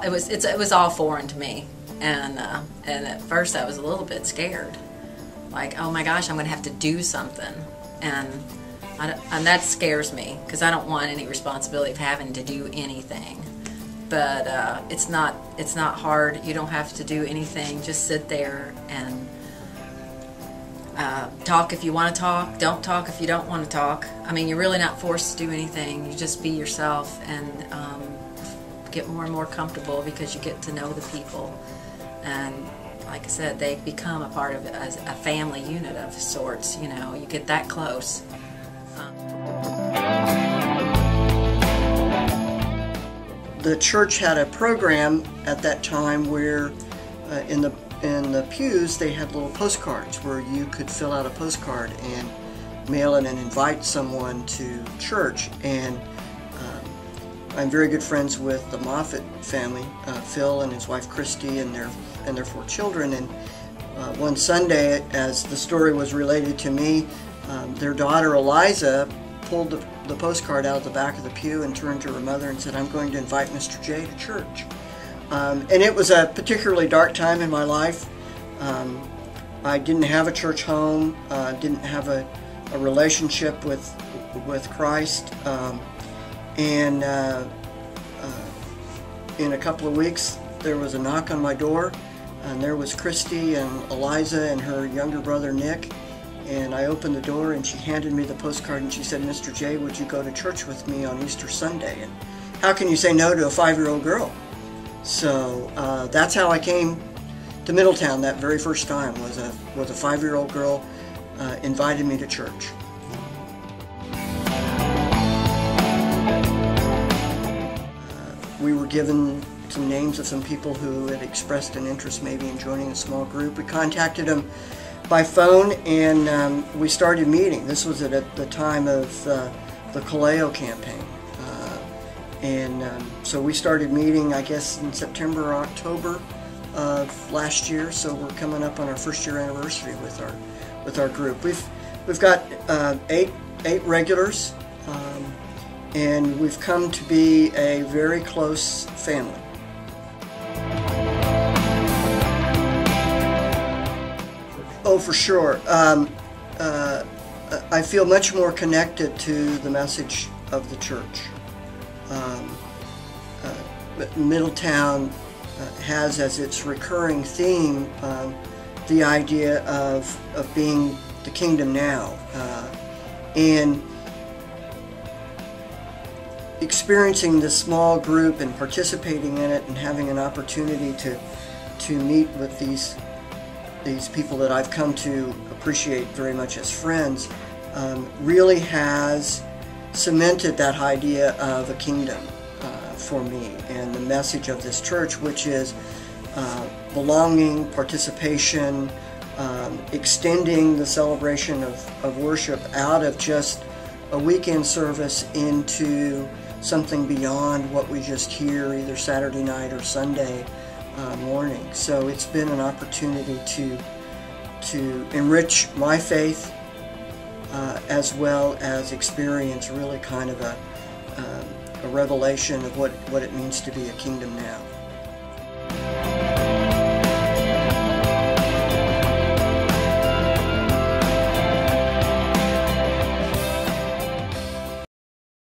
it was all foreign to me, and at first I was a little bit scared, like, oh my gosh, I'm going to have to do something, and that scares me because I don't want any responsibility of having to do anything. But it's not hard. You don't have to do anything. Just sit there and talk if you want to talk. Don't talk if you don't want to talk. I mean, you're really not forced to do anything. You just be yourself and get more and more comfortable because you get to know the people. And like I said, they become a part of a family unit of sorts. You know, you get that close. The church had a program at that time where in the pews they had little postcards where you could fill out a postcard and mail it and invite someone to church. And I'm very good friends with the Moffat family, Phil and his wife Christy and their 4 children. And one Sunday, as the story was related to me, their daughter Eliza pulled the postcard out of the back of the pew and turned to her mother and said, "I'm going to invite Mr. J to church." And it was a particularly dark time in my life. I didn't have a church home, didn't have a relationship with Christ, and in a couple of weeks there was a knock on my door, and there was Christy and Eliza and her younger brother Nick. And I opened the door and she handed me the postcard and she said, "Mr. J, would you go to church with me on Easter Sunday?" And how can you say no to a 5-year-old girl? So that's how I came to Middletown that very first time, was a 5-year-old girl invited me to church. We were given some names of some people who had expressed an interest maybe in joining a small group. We contacted them by phone, and we started meeting. This was at the time of the Kaleo campaign. So we started meeting, I guess, in September or October of last year, so we're coming up on our first-year anniversary with our group. We've got 8 regulars, and we've come to be a very close family. Oh, for sure. I feel much more connected to the message of the church. Middletown has as its recurring theme the idea of being the kingdom now. And experiencing this small group and participating in it and having an opportunity to meet with these people that I've come to appreciate very much as friends really has cemented that idea of a kingdom for me, and the message of this church, which is belonging, participation, extending the celebration of worship out of just a weekend service into something beyond what we just hear either Saturday night or Sunday morning. So it's been an opportunity to enrich my faith as well as experience really kind of a revelation of what it means to be a kingdom now.